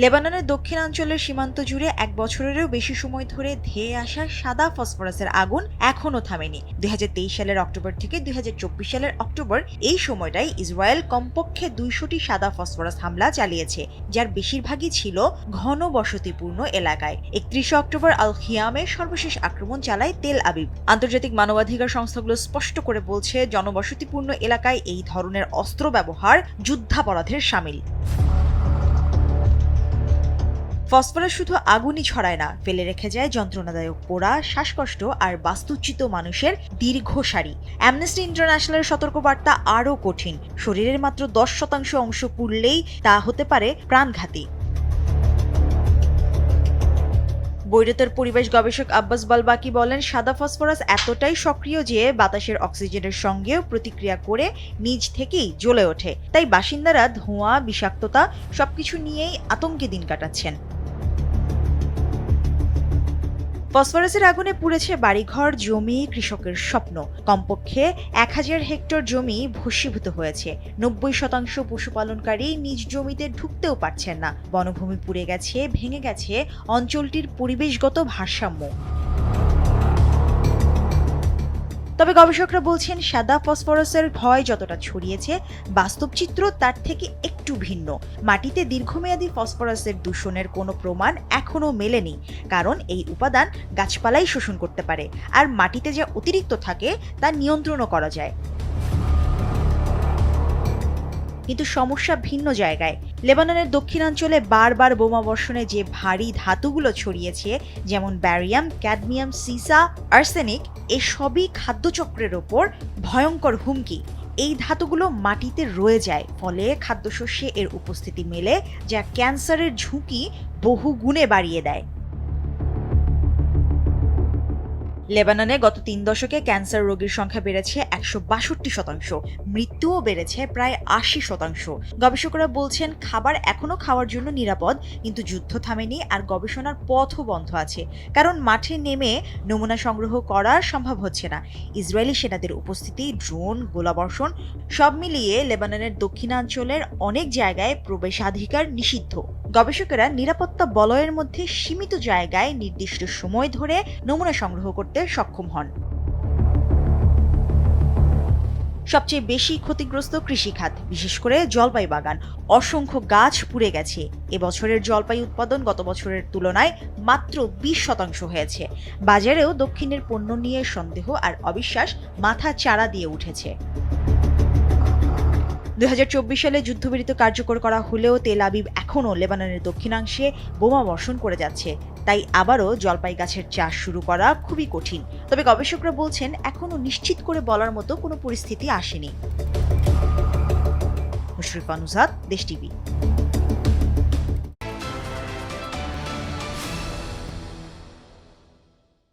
লেবাননের দক্ষিণাঞ্চলের সীমান্ত জুড়ে 1 বছরেরও বেশি সময় ধরে ধেয়ে আসা সাদা ফসফরাসের আগুন এখনও থামেনি। 2023 সালের অক্টোবর থেকে 2024 সালের অক্টোবর এই সময়টাই ইসরায়েল কমপক্ষে 200টি সাদা ফসফরাস হামলা চালিয়েছে, যার বেশিরভাগই ছিল ঘনবসতিপূর্ণ এলাকায়। 31 অক্টোবর আল খিয়ামে সর্বশেষ আক্রমণ চালায় তেল আবিব। আন্তর্জাতিক মানবাধিকার সংস্থাগুলো স্পষ্ট করে বলছে, জনবসতিপূর্ণ এলাকায় এই ধরনের অস্ত্র ব্যবহার যুদ্ধাপরাধের শামিল। ফসফরাস শুধু আগুনই ছড়ায় না, ফেলে রেখে যায় যন্ত্রণাদায়ক পোড়া, শ্বাসকষ্ট আর বাস্তুচ্যুত মানুষের দীর্ঘ সারি। অ্যামনেস্টি ইন্টারন্যাশনালের সতর্কবার্তা আরও কঠিন। শরীরের মাত্র 10% অংশ পুড়লেই তা হতে পারে প্রাণঘাতী। বৈরুতের পরিবেশ গবেষক আব্বাস বালবাকি বলেন, সাদা ফসফরাস এতটাই সক্রিয় যে বাতাসের অক্সিজেনের সঙ্গেও প্রতিক্রিয়া করে নিজ থেকেই জ্বলে ওঠে। তাই বাসিন্দারা ধোঁয়া, বিষাক্ততা সবকিছু নিয়েই আতঙ্কে দিন কাটাচ্ছেন। ফসফরাসের আগুনে পুড়েছে বাড়িঘর, জমি, কৃষকের স্বপ্ন। কমপক্ষে 1000 হেক্টর জমি ভস্মীভূত হয়েছে। 90% পশুপালনকারী নিজ জমিতে ঢুকতেও পারছেন না। বনভূমি পুড়ে গেছে, ভেঙে গেছে অঞ্চলটির পরিবেশগত ভারসাম্য। তবে গবেষকরা বলছেন, সাদা ফসফরাসের ভয় যতটা ছড়িয়েছে, বাস্তব চিত্র তার থেকে একটু ভিন্ন। মাটিতে দীর্ঘমেয়াদী ফসফরাসের দূষণের কোনো প্রমাণ এখনও মেলেনি, কারণ এই উপাদান গাছপালাই শোষণ করতে পারে, আর মাটিতে যা অতিরিক্ত থাকে তা নিয়ন্ত্রণও করা যায়। কিন্তু সমস্যা ভিন্ন জায়গায়। লেবাননের দক্ষিণাঞ্চলে বারবার বোমা বর্ষণে যে ভারী ধাতুগুলো ছড়িয়েছে, যেমন ব্যারিয়াম, ক্যাডমিয়াম, সিসা, আর্সেনিক, এসবই খাদ্যচক্রের ওপর ভয়ঙ্কর হুমকি। এই ধাতুগুলো মাটিতে রয়ে যায়, ফলে খাদ্যশস্যে এর উপস্থিতি মেলে, যা ক্যান্সারের ঝুঁকি বহু গুণে বাড়িয়ে দেয়। লেবাননে গত 3 দশকে ক্যান্সার রোগীর সংখ্যা বেড়েছে 162%, মৃত্যুও বেড়েছে প্রায় 80%। গবেষকরা বলছেন, খাবার এখনো খাওয়ার জন্য নিরাপদ, কিন্তু যুদ্ধ থামেনি আর গবেষণার পথও বন্ধ আছে, কারণ মাঠে নেমে নমুনা সংগ্রহ করা সম্ভব হচ্ছে না। ইসরায়েলি সেনাদের উপস্থিতি, ড্রোন, গোলাবর্ষণ সব মিলিয়ে লেবাননের দক্ষিণাঞ্চলের অনেক জায়গায় প্রবেশাধিকার নিষিদ্ধ। গবেষকেরা নিরাপত্তা বলয়ের মধ্যে সীমিত জায়গায় নির্দিষ্ট সময় ধরে নমুনা সংগ্রহ করতে সক্ষম হন। সবচেয়ে বেশি ক্ষতিগ্রস্ত কৃষিখাত, বিশেষ করে জলপাই বাগান। অসংখ্য গাছ পুড়ে গেছে। এবছরের জলপাই উৎপাদন গত বছরের তুলনায় মাত্র 20% হয়েছে। বাজারেও দক্ষিণের পণ্য নিয়ে সন্দেহ আর অবিশ্বাস মাথা চাড়া দিয়ে উঠেছে। 2024 সালে যুদ্ধবিরতি কার্যকর করা হলেও তেল আবিব এখনও লেবাননের দক্ষিণাংশে বোমা বর্ষণ করে যাচ্ছে। তাই আবারও জলপাই গাছের চাষ শুরু করা খুবই কঠিন। তবে গবেষকরা বলছেন, এখনও নিশ্চিত করে বলার মতো কোনো পরিস্থিতি আসেনি। মুশরিফা নুজহাত, দেশ টিভি।